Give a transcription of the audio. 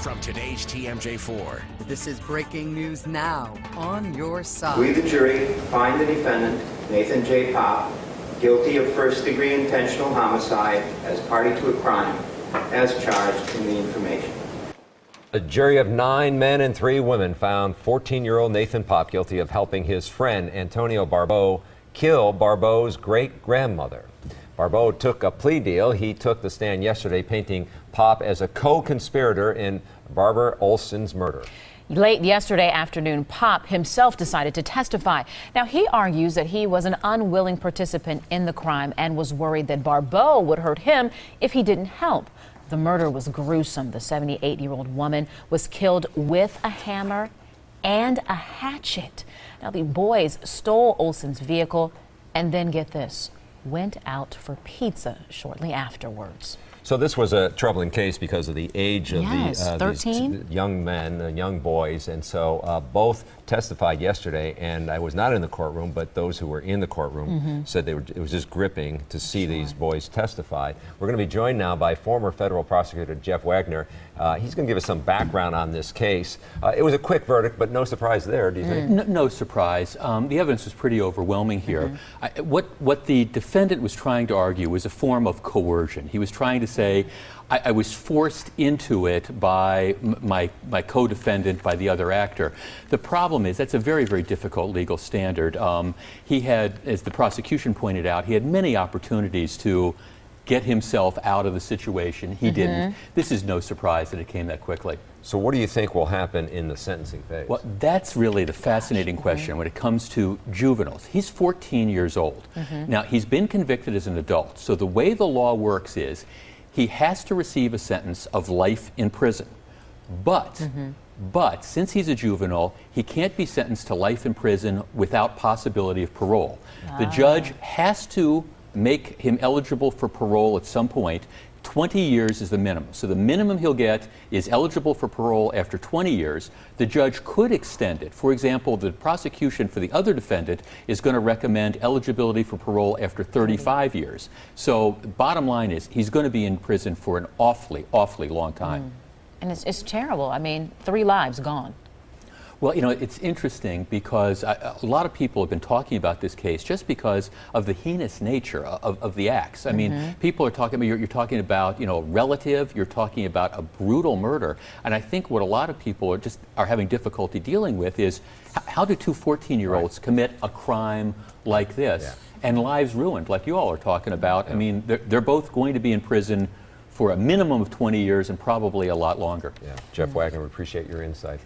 from today's TMJ4. This is breaking news now on your side. We, the jury, find the defendant, Nathan J. Paape, guilty of first-degree intentional homicide as party to a crime, as charged in the information. A jury of 9 men and 3 women found 14-year-old Nathan Paape guilty of helping his friend Antonio Barbeau kill Barbeau's great-grandmother. Barbeau took a plea deal. He took the stand yesterday, painting Paape as a co-conspirator in Barbara Olson's murder. Late yesterday afternoon, Paape himself decided to testify. Now, he argues that he was an unwilling participant in the crime and was worried that Barbeau would hurt him if he didn't help. The murder was gruesome. The 78-year-old woman was killed with a hammer and a hatchet. Now, the boys stole Olson's vehicle and then, get this, went out for pizza shortly afterwards. So this was a troubling case because of the age of these young men, young boys, and so both testified yesterday, and I was not in the courtroom, but those who were in the courtroom said it was just gripping to see these boys testify. We're going to be joined now by former federal prosecutor Jeff Wagner. He's going to give us some background on this case. It was a quick verdict, but no surprise there, do you think? No surprise. The evidence was pretty overwhelming here. What the defendant was trying to argue was a form of coercion. He was trying to say, I was forced into it by my co-defendant, by the other actor. The problem is that's a very, very difficult legal standard. He had, as the prosecution pointed out, he had many opportunities to get himself out of the situation. He didn't. This is no surprise that it came that quickly. So what do you think will happen in the sentencing phase? Well, that's really the fascinating question when it comes to juveniles. He's 14 years old. Now, he's been convicted as an adult. So the way the law works is he has to receive a sentence of life in prison. But since he's a juvenile, he can't be sentenced to life in prison without possibility of parole. The judge has to make him eligible for parole at some point. 20 years is the minimum. So the minimum he'll get is eligible for parole after 20 years. The judge could extend it. For example, the prosecution for the other defendant is going to recommend eligibility for parole after 35 years. So bottom line is he's going to be in prison for an awfully, awfully long time. And it's terrible. I mean, 3 lives gone. Well, you know, it's interesting because a lot of people have been talking about this case just because of the heinous nature of the acts. I mean, people are talking about, you're talking about, you know, relative, you're talking about a brutal murder. And I think what a lot of people are having difficulty dealing with is how do 2 14-year-olds commit a crime like this and lives ruined like you all are talking about? I mean, they're both going to be in prison for a minimum of 20 years and probably a lot longer. Jeff Wagner, we appreciate your insight.